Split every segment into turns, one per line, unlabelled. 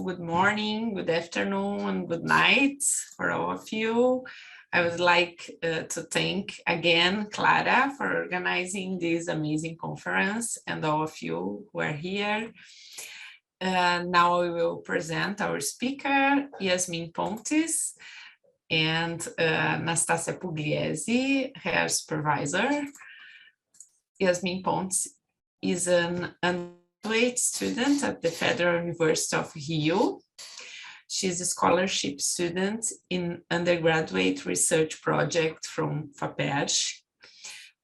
good morning, good afternoon, and good night for all of you. I would like to thank again Clara for organizing this amazing conference and all of you who are here. Now we will present our speaker, Yasmim Pontes, and Nastasia Pugliese, her supervisor. Yasmim Pontes is an undergraduate student at the Federal University of Rio. She's a scholarship student in undergraduate research project from FAPERJ,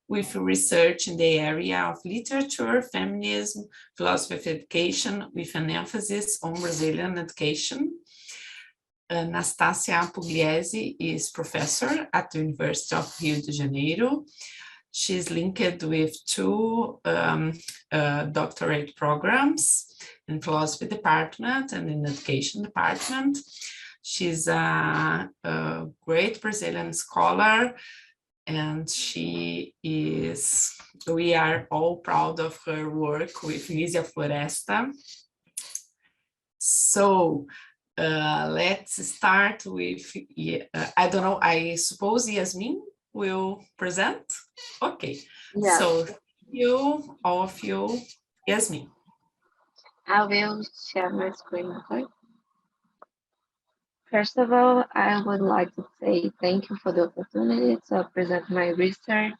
with research in the area of literature, feminism, philosophy of education, with an emphasis on Brazilian education. Nastasia Pugliese is professor at the University of Rio de Janeiro. She's linked with two doctorate programs in philosophy department and in education department. She's a great Brazilian scholar, and we are all proud of her work with Nízia Floresta. So let's start with, I don't know, I suppose Yasmim will present? Okay, yeah. So you, all of you, Yasmim.
I will share my screen, okay? First of all, I would like to say thank you for the opportunity to present my research.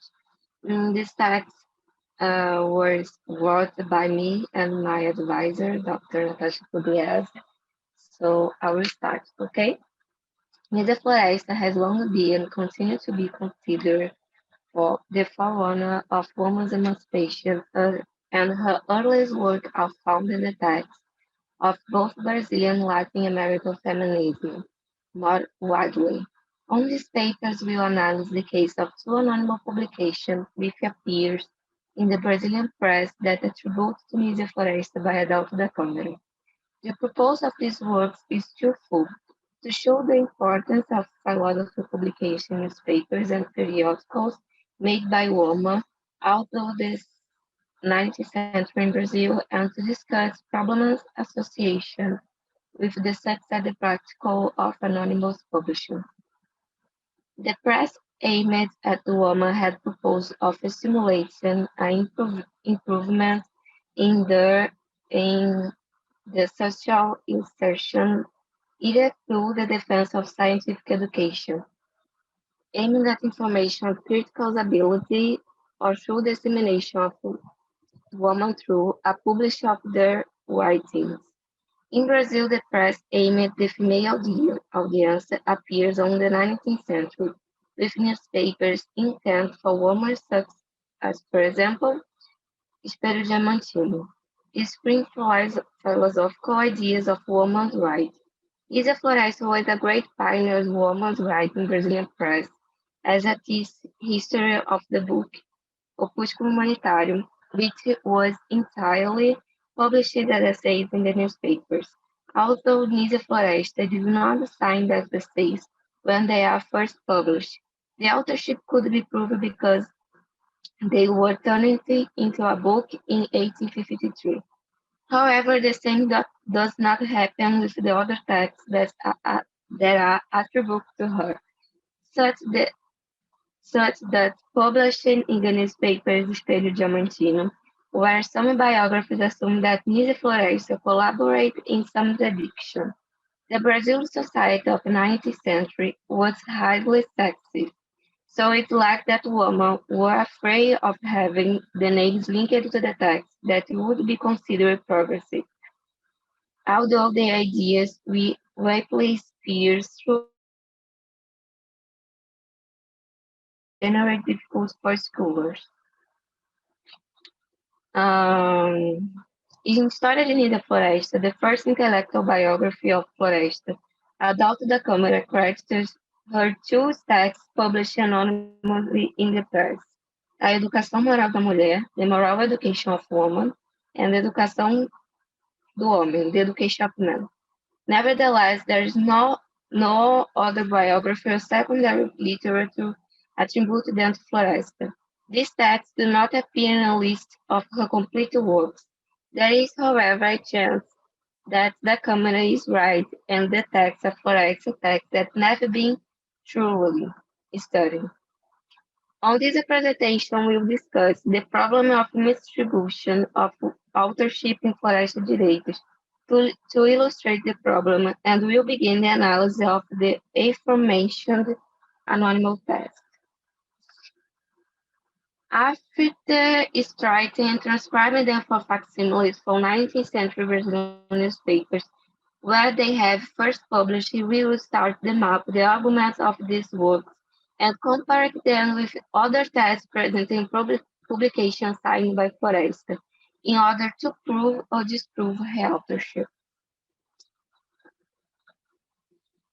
This text was wrote by me and my advisor, Dr. Natasha Pugliese. So I will start, okay? Nízia Floresta has long been and continues to be considered for the forerunner of women's emancipation, and her earliest work are found in the texts of both Brazilian and Latin American feminism, more widely. On these papers, we will analyze the case of two anonymous publications which appears in the Brazilian press that attribute to Nízia Floresta by Adalto da Câmara. The purpose of these works is twofold: to show the importance of philosophy publication newspapers and periodicals made by women out of the 19th century in Brazil, and to discuss problems associated with the success practical of anonymous publishing. The press aimed at the woman had proposed of stimulating an improvement in the social insertion, either through the defense of scientific education, aiming at information of critical ability, or through dissemination of women through a publish of their writings. In Brazil, the press aimed at the female audience appears on the 19th century, with newspapers intent for women such as, for example, Espelho Diamantino. Spring philosophical ideas of women's rights. Nízia Floresta was a great pioneer of women's rights in Brazilian press, as a history of the book Opúsculo Humanitário, which was entirely published as essays in the newspapers. Although Nízia Floresta did not sign the essays when they are first published, the authorship could be proved because they were turned into a book in 1853. However, the same does not happen with the other texts that are attributed to her, such that published in the newspapers Espelho Diamantino, where some biographers assume that Nízia Floresta collaborated in some dediction. The Brazilian society of the 19th century was highly sexist, so it lacked that women were afraid of having the names linked to the text that would be considered progressive. Although the ideas we replace peers through generate difficult for scholars. In História de Nízia Floresta, the first intellectual biography of Floresta, Adalto da Câmara credits her two texts published anonymously in the press: A Educação Moral da Mulher, The Moral Education of Woman, and Educação do Homem, The Education of Man. Nevertheless, there is no other biography or secondary literature attributed to Floresta. These texts do not appear in a list of her complete works. There is, however, a chance that the camera is right and detects a forensic effect that never been truly studied. On this presentation, we'll discuss the problem of misdistribution of authorship in Floresta Direitos. To illustrate the problem, and we'll begin the analysis of the aforementioned anonymous text. After striking and transcribing them for facsimiles from 19th century Brazilian newspapers, where they have first published, we will start to map the arguments of these works and compare them with other texts present in publications signed by Floresta, in order to prove or disprove her authorship.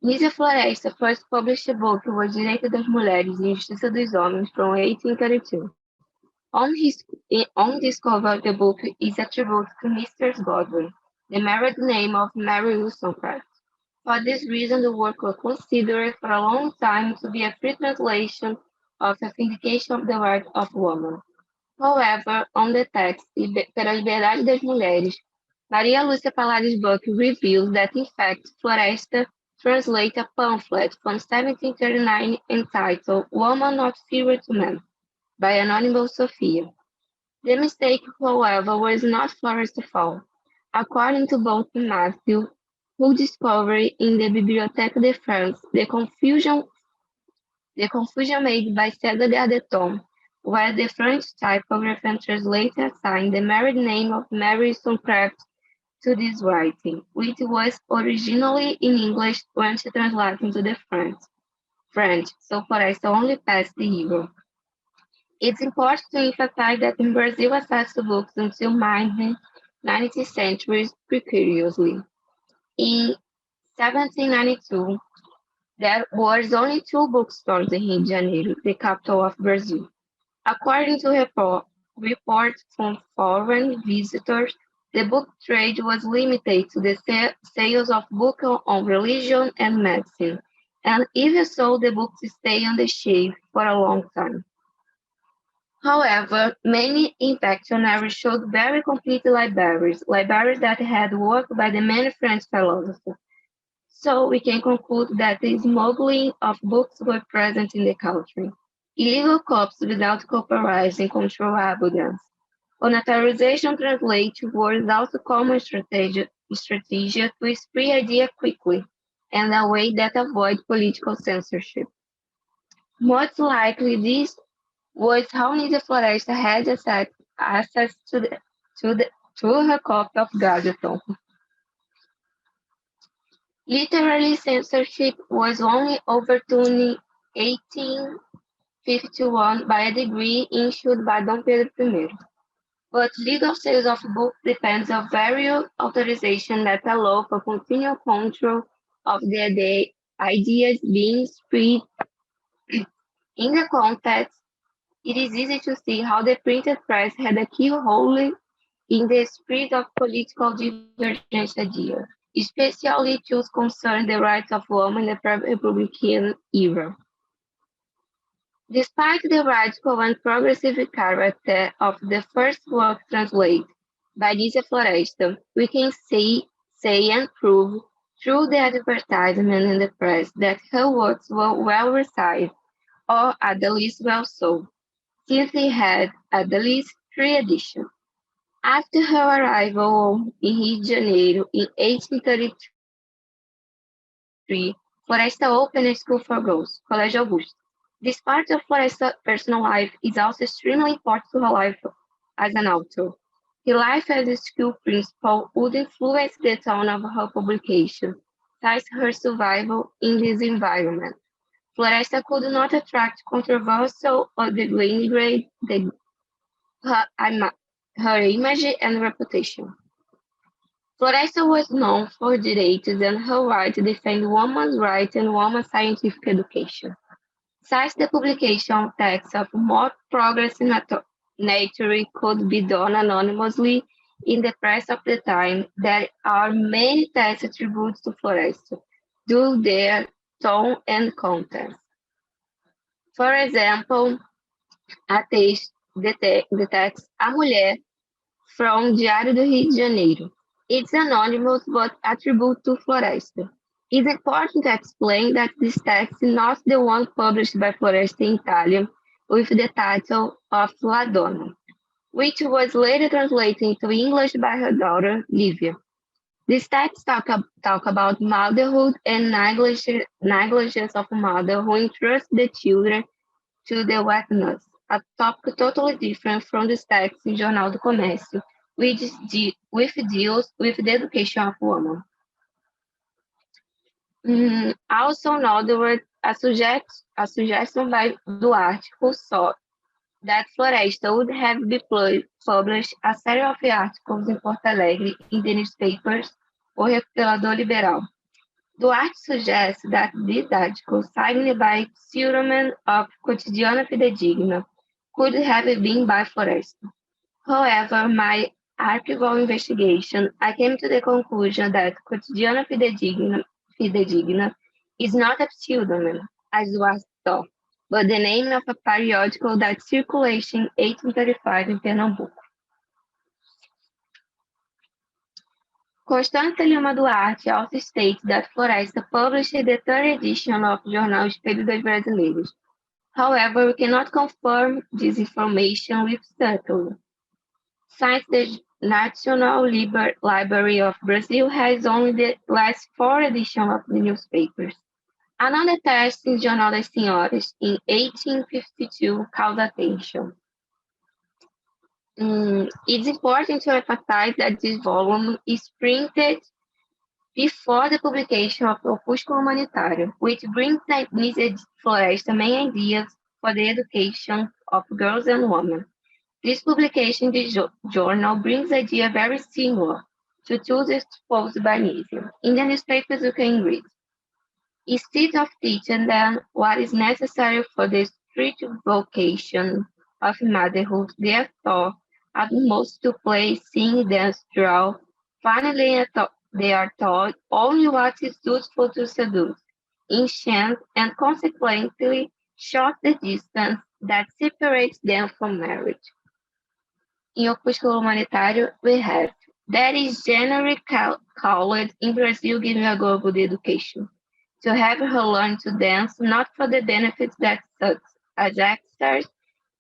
Lígia Floresta first published a book was Direito das Mulheres e Justiça dos Homens from 1832. On this cover, the book is a tribute to Mr. Godwin, the married name of Mary Wollstonecraft. For this reason, the work was considered for a long time to be a free translation of a vindication of the right of woman. However, on the text, Pela Liberdade das Mulheres, Maria Lúcia Palares Buck reveals that in fact Floresta translated a pamphlet from 1739 entitled Woman Not Inferior to Man by anonymous Sophia. The mistake, however, was not Floresta's fault. According to both Matthew, who discovered in the Bibliothèque de France the confusion made by César de Ardeton, where the French typographer and translator assigned the married name of Mary Wollstonecraft to this writing, which was originally in English when she translated into the French, so Floresta only passed the error. It's important to emphasize that in Brazil access to books until mid-19th century is precariously. In 1792, there was only 2 bookstores in Rio de Janeiro, the capital of Brazil. According to reports from foreign visitors, the book trade was limited to the sales of books on religion and medicine, and even so, the books stayed on the shelf for a long time. However, many impactionaries showed very complete libraries that had worked by the many French philosophers. So we can conclude that the smuggling of books were present in the country. Illegal copies without copyright and control evidence. Unauthorization translation was also common strategy to spread ideas quickly and a way that avoid political censorship. Most likely this was how Nisa Floresta had access to her copy of Gazeton. Literary censorship was only overturned in 1851 by a decree issued by Dom Pedro I. But legal sales of books depends on various authorizations that allow for continual control of the ideas being spread. In the context, it is easy to see how the printed press had a key role in the spread of political divergence ideas, especially those concerning the rights of women in the pre-Republican era. Despite the radical and progressive character of the first work translated by Lígia Floresta, we can say and prove through the advertisement in the press that her works were well received, or at the least well sold, since they had at the least 3 editions. After her arrival in Rio de Janeiro in 1833, Floresta opened a school for girls, Colégio Augusto. This part of Floresta's personal life is also extremely important to her life as an author. Her life as a school principal would influence the tone of her publication, thus her survival in this environment. Floresta could not attract controversial or denigrate her image and reputation. Floresta was known for direitos and her right to defend women's rights and women's scientific education. Since the publication of texts of more progressive nature could be done anonymously in the press of the time, there are many text attributes to Floresta, due their tone and content. For example, the text A Mulher from Diário do Rio de Janeiro, It's anonymous but attributed to Floresta. It's important to explain that this text is not the one published by Floresta in Italian with the title of La Donna, which was later translated into English by her daughter, Livia. These texts talk about motherhood and negligence of a mother who entrusts the children to the wetness, a topic totally different from the text in Jornal do Comércio, which deals with the education of women. Also, in other words, a suggestion by Duarte, who saw that Floresta would have published a series of articles in Porto Alegre in the newspapers O Recuperador Liberal. Duarte suggests that these articles, signed by pseudonym of Cotidiana Fidedigna, could have been by Floresta. However, my archival investigation, I came to the conclusion that Cotidiana Fidedigna is not a pseudonym, as was thought, but the name of a periodical that circulated in 1835 in Pernambuco. Constância Lima Duarte also states that Floresta published the third edition of Jornal Espelho das Brasileiras. However, we cannot confirm this information with certainty, since the National Library of Brazil has only the last four editions of the newspapers. Another text in Jornal das Senhoras, in 1852, called attention. It's important to emphasize that this volume is printed before the publication of Opúsculo Humanitário, which brings Floresta main ideas for the education of girls and women. This publication in the journal brings ideas very similar to those exposed by Nisi. In the newspapers you can read, instead of teaching them what is necessary for the strict vocation of motherhood, they are taught at most to play, sing, dance, draw. Finally, they are taught only what is useful to seduce, enchant, and consequently short the distance that separates them from marriage. In Opúsculo Humanitário, we have that is generally called in Brazil giving a girl good education, to have her learn to dance not for the benefits that such as exercise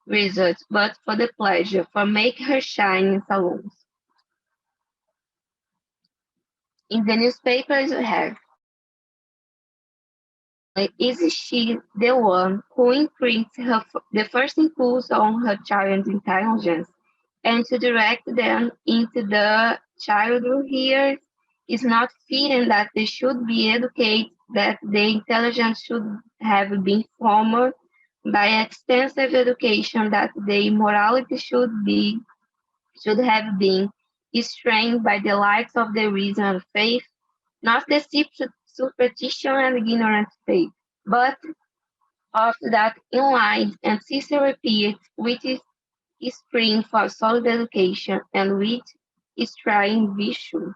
results, but for the pleasure, for make her shine in salons. In the newspapers we have, is she the one who imprints the first impulse on her child's intelligence and to direct them into the childhood here is not fitting that they should be educated, that the intelligence should have been formed by extensive education, that the morality should have been strained by the lights of the reason and faith, not the superstition and ignorant faith, but of that enlightened and sincere repeat which is spring for solid education and which is trying virtue.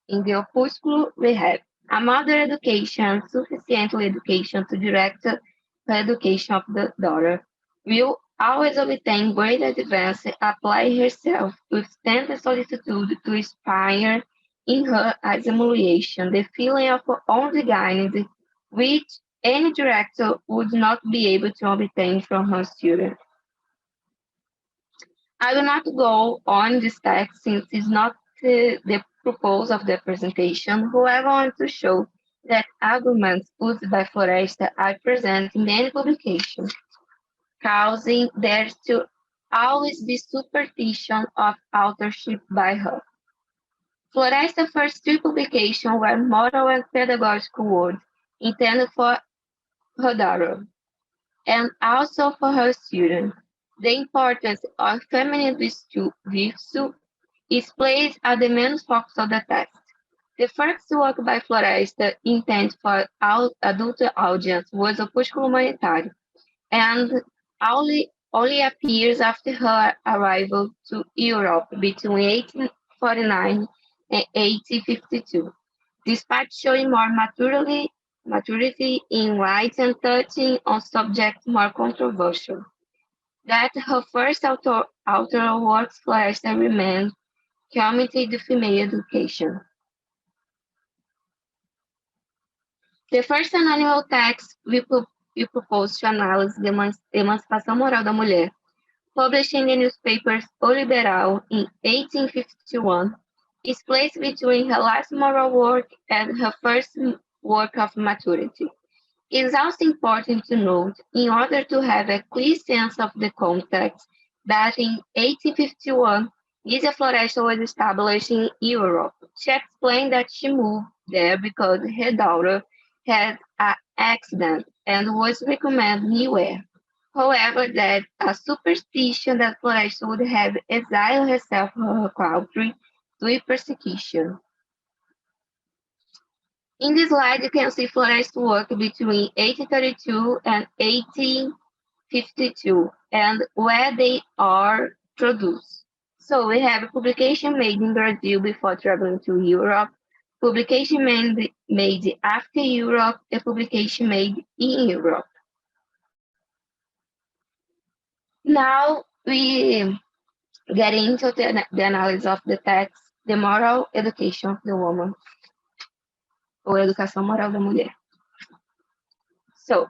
In the opúsculo, we have a mother education, sufficiently education to direct the education of the daughter, will always obtain great advance, apply herself with tender solicitude to inspire in her as emulation the feeling of her own dignity, which any director would not be able to obtain from her student. I will not go on this text since it's not the purpose of the presentation. However, I want to show that arguments used by Floresta are present in many publications, causing there to always be superstition of authorship by her. Floresta's first three publications were moral and pedagogical works intended for her daughter and also for her students. The importance of feminine virtue is placed at the main focus of the text. The first work by Floresta intended for adult audience was Opúsculo Humanitário, and only appears after her arrival to Europe between 1849 and 1852, despite showing more maturity in writing and touching on subjects more controversial. That her first author works Floresta remains Committee to Female Education. The first anonymous text we propose to analyze the emancipação moral da mulher, published in the newspapers O Liberal in 1851, is placed between her last moral work and her first work of maturity. It is also important to note, in order to have a clear sense of the context, that in 1851, Lysia Floresta was established in Europe. She explained that she moved there because her daughter had an accident and was recommended new air. However, that a superstition that Floresta would have exiled herself from her country to persecution. In this slide, you can see Floresta's work between 1832 and 1852 and where they are produced. So we have a publication made in Brazil before traveling to Europe, publication made after Europe, a publication made in Europe. Now we get into the analysis of the text, the moral education of the woman, ou educação moral da mulher. So,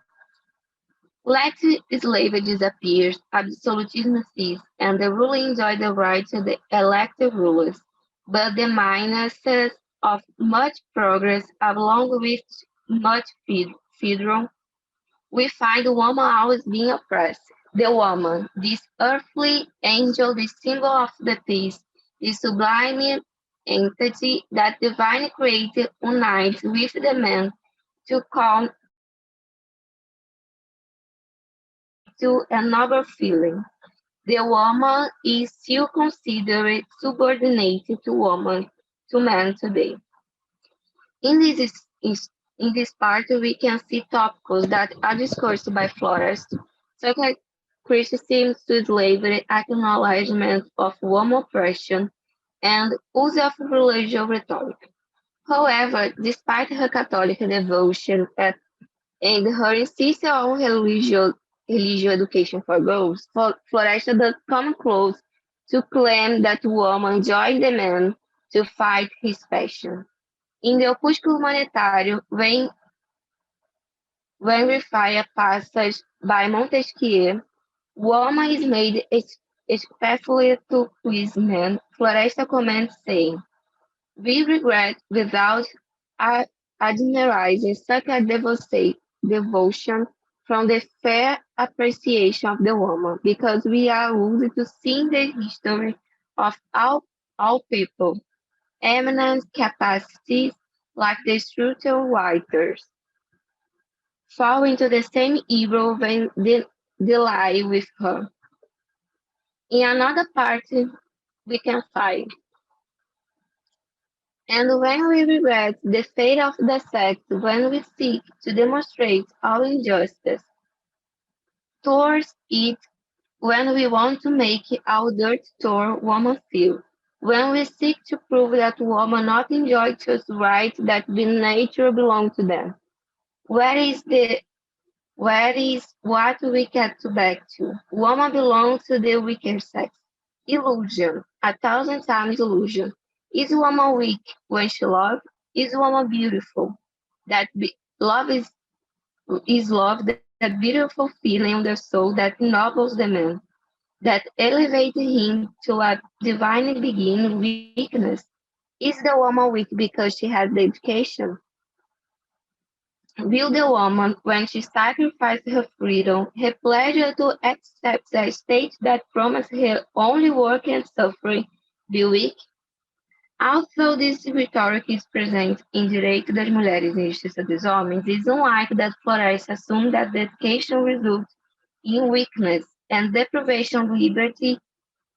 let slavery disappear, absolutism cease, and the ruler enjoy the rights of the elected rulers. But the minuses of much progress, along with much freedom, we find the woman always being oppressed. The woman, this earthly angel, the symbol of the peace, the sublime entity that divine creator unites with the man to come to another feeling. The woman is still considered subordinated to man today. In this part, we can see topics that are discussed by Florest, such as criticism to slavery, acknowledgement of woman oppression, and use of religious rhetoric. However, despite her Catholic devotion and her insistence on religious education for girls, Floresta does come close to claim that woman joined the man to fight his passion. In the Opúsculo Monetário, when we find a passage by Montesquieu, woman is made especially to please men, Floresta comments saying, we regret without admiring such a devotion from the fair appreciation of the woman, because we are used to seeing the history of all people, eminent capacities like the structural writers, fall into the same evil when they lie with her. In another part, we can find and when we regret the fate of the sex, when we seek to demonstrate our injustice towards it, when we want to make our dirt toward woman feel, when we seek to prove that women not enjoy just rights that by nature belong to them. Where is what we get to back to? Woman belongs to the weaker sex. Illusion, 1,000 times illusion. Is woman weak when she loves? Is woman beautiful? Love is love, that beautiful feeling on the soul that ennobles the man, that elevates him to a divine beginning weakness. Is the woman weak because she has the education? Will the woman, when she sacrifices her freedom, her pleasure to accept a state that promises her only work and suffering, be weak? Although this rhetoric is present em Direito das Mulheres e Justiça dos Homens, it's unlikely that Floresta assumed that the education results in weakness and deprivation of liberty,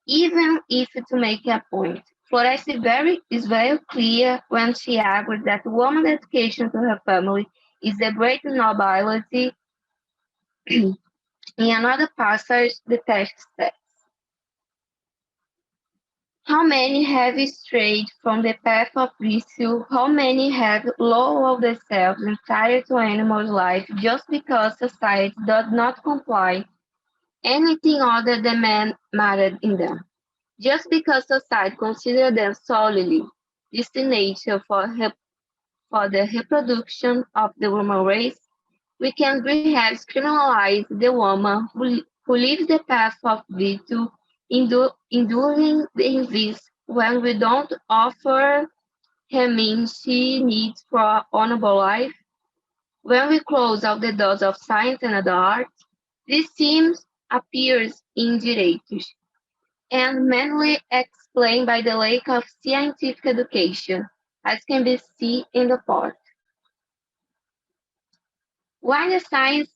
even if to make a point. Floresta is very clear when she argues that woman's education to her family is the great nobility. In another passage, the text says, how many have strayed from the path of virtue? How many have lowered themselves entirely to animal life just because society does not comply anything other than man mattered in them? Just because society considers them solely destined for the reproduction of the human race, we can perhaps criminalize the woman who leaves the path of virtue, enduring the invis when we don't offer her means she needs for an honorable life. When we close out the doors of science and the arts, this seems appears indirect and mainly explained by the lack of scientific education, as can be seen in the part. Why the science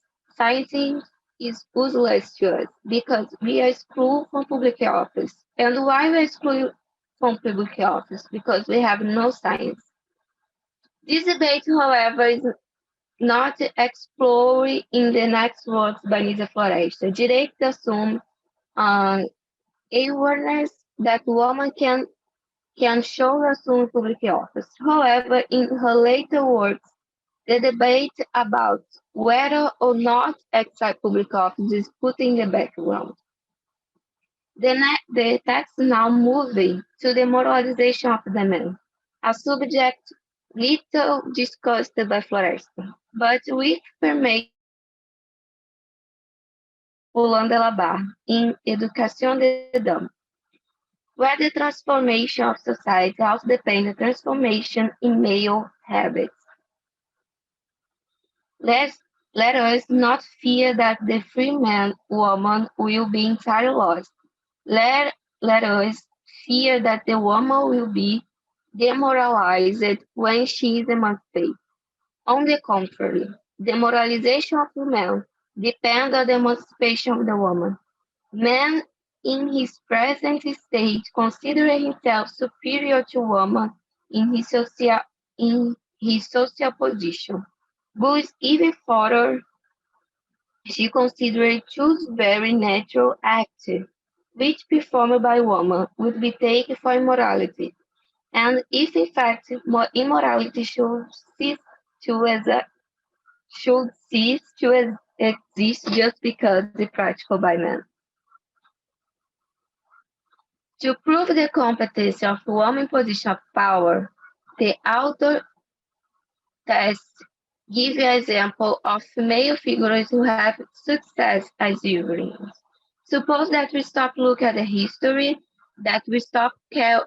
is useless to us? Because we are excluded from public office. And why we are excluded from public office? Because we have no science. This debate, however, is not explored in the next words by Nisa Floresta. Direito assume uh, awareness that woman can show assume public office. However, in her later works, the debate about whether or not exercise public office is put in the background. The text now moving to the moralization of the man, a subject little discussed by Floresta, but which permeates Pulando la Barra in Educação de Dama, where the transformation of society also depends on transformation in male habits. Let, let us not fear that the free man woman will be entirely lost. Let us fear that the woman will be demoralized when she is emancipated. On the contrary, the moralization of the man depends on the emancipation of the woman. Man in his present state considers himself superior to woman in his social position. But even further, she considered two very natural acts, which performed by woman would be taken for immorality, and if in fact immorality to exa- should cease to exist just because it's practical by man. To prove the competence of woman position of power, the author tests give an example of female figures who have success as heroines. Suppose that we stop looking at the history, that we stop care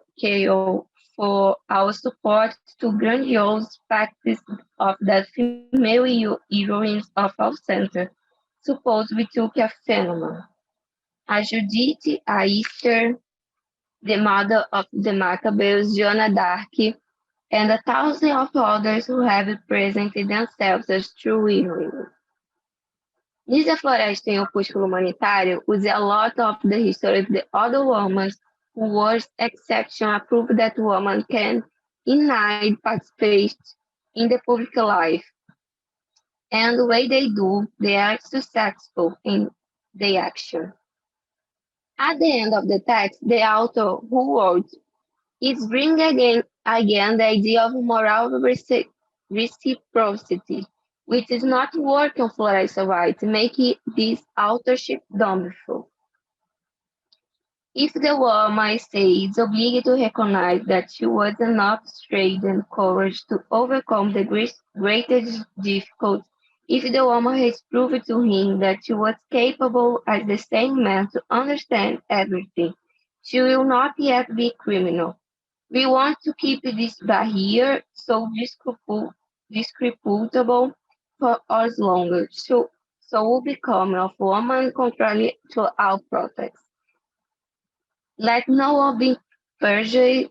for our support to grandiose practice of the female heroines of our center. Suppose we took a phenomenon, a Judith, a Esther, the mother of the Maccabees, Joanna d'Arc, and a thousand of others who have presented themselves as true heroines. Nisa Floresta, em Opúsculo Humanitário, usa a lot of the history of the other women who were exception prove that women can indeed participate in the public life, and the way they do, they are successful in their action. At the end of the text, the author who wrote is bring again the idea of moral reciprocity, which is not working for us right, making this authorship doubtful. If the woman is obliged to recognize that she was enough strength and courage to overcome the greatest difficulty, if the woman has proved to him that she was capable as the same man to understand everything, she will not yet be criminal. We want to keep this barrier so disreputable for us longer, so we become of woman contrary to our protest. Let no one be persuaded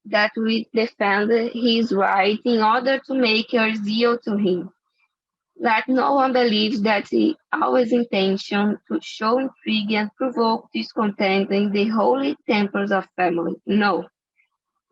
that we defend his right in order to make our zeal to him. Let no one believe that our intention to show intrigue and provoke discontent in the holy temples of family. No,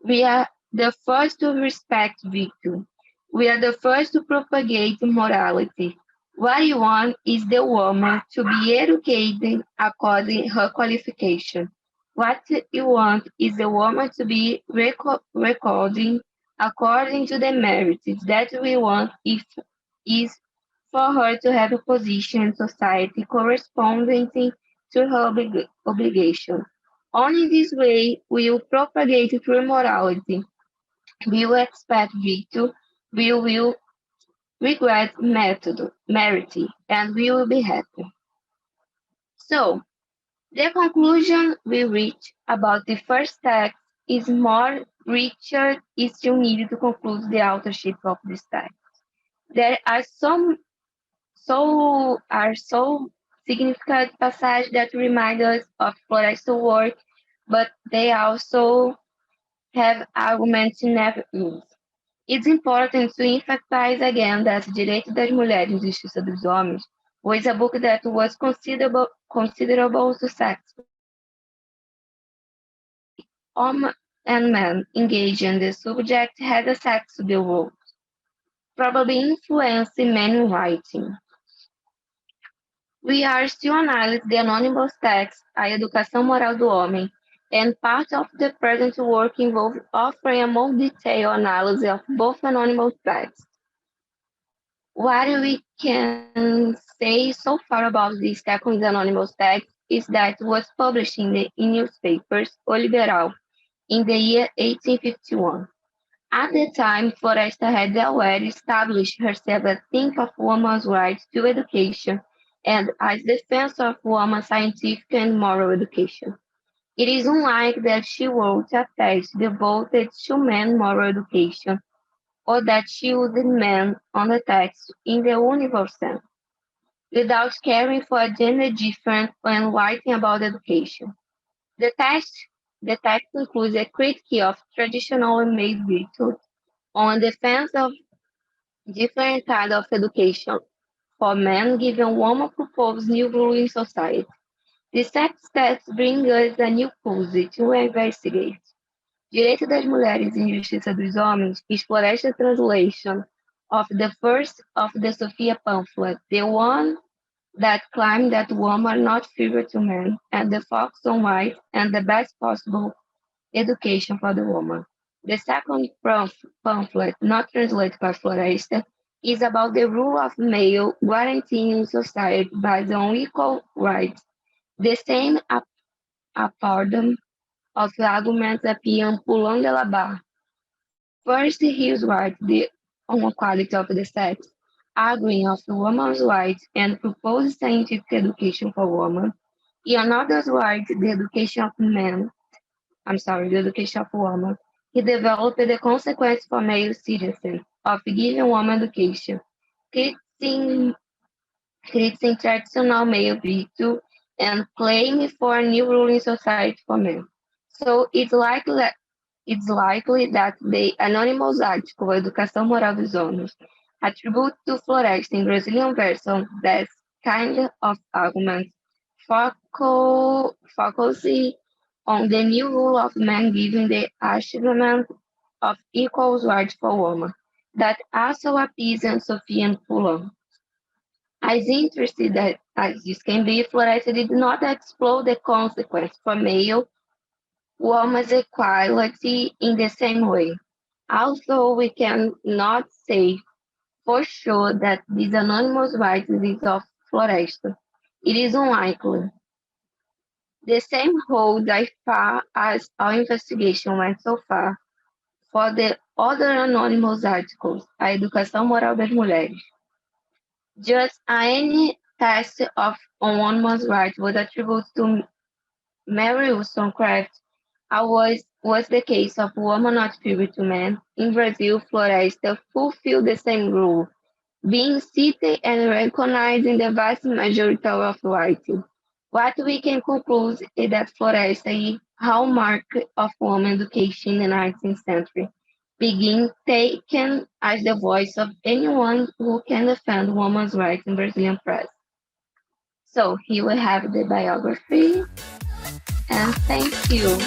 we are the first to respect virtue. We are the first to propagate morality. What we want is the woman to be educated according to her qualification. What we want is the woman to be recording according to the merits that we want is for her to have a position in society corresponding to her obligation. Only this way will propagate true morality. We will expect virtue, we will regret merit, and we will be happy. So, the conclusion we reach about the first text is more richer is still needed to conclude the authorship of this text. There are so significant passages that remind us of Florestan work, but they also have arguments never used. It's important to emphasize again that Direito das Mulheres e Justiça dos Homens was a book that was considerable success. Every woman and man engaged in the subject had access to the world, probably influencing many writing. We are still analyzing the anonymous text, A Educação Moral do Homem, and part of the present work involves offering a more detailed analysis of both anonymous texts. What we can say so far about the second anonymous text is that it was published in newspapers, O Liberal, in the year 1851. At the time, Floresta had already established herself as think of women's right to education and as defense of women's scientific and moral education. It is unlikely that she wrote a text devoted to men's moral education or that she used men on the text in the universal sense, without caring for a gender difference when writing about education. The text, the text includes a critique of traditional male virtues on defense of different kinds of education for men, giving women propose new rules in society. The sex tests bring us a new puzzle to investigate. Direito das Mulheres e Justiça dos Homens explora esta translation of the first of the Sophia pamphlet, the one that claimed that women are not inferior to men, and the focus on right and the best possible education for the woman. The second pamphlet, not translated by Floresta, is about the rule of male guaranteeing society based on equal rights. The same apardum of arguments appear Pulando de la Barra. First, he writes the inequality of the sex, arguing of women's rights and proposes scientific education for women. In another writes the education of men, the education of women. He developed the consequence for male citizens of giving women education, critiquing, critiquing traditional male virtue and claiming for a new ruling society for men. So it's likely that the anonymous article Educação Moral dos Homens attribute to Floresta in Brazilian version that kind of argument focusing on the new rule of men giving the achievement of equal rights for women, that also appears in Sophia and Fulham. As interested as this can be, Floresta did not explore the consequence for male women's equality in the same way. Although we cannot say for sure that this anonymous writing is of Floresta, it is unlikely. The same holds as far as our investigation went so far for the other anonymous articles, A Educação Moral das Mulheres. Just any test of on women's rights was attributed to Mary Wollstonecraft was the case of woman not superior to man. In Brazil, Floresta fulfilled the same rule, being cited and recognized in the vast majority of writing. What we can conclude is that Floresta is hallmark of women education in the 19th century, being taken as the voice of anyone who can defend women's rights in Brazilian press. So here we have the biography, and thank you.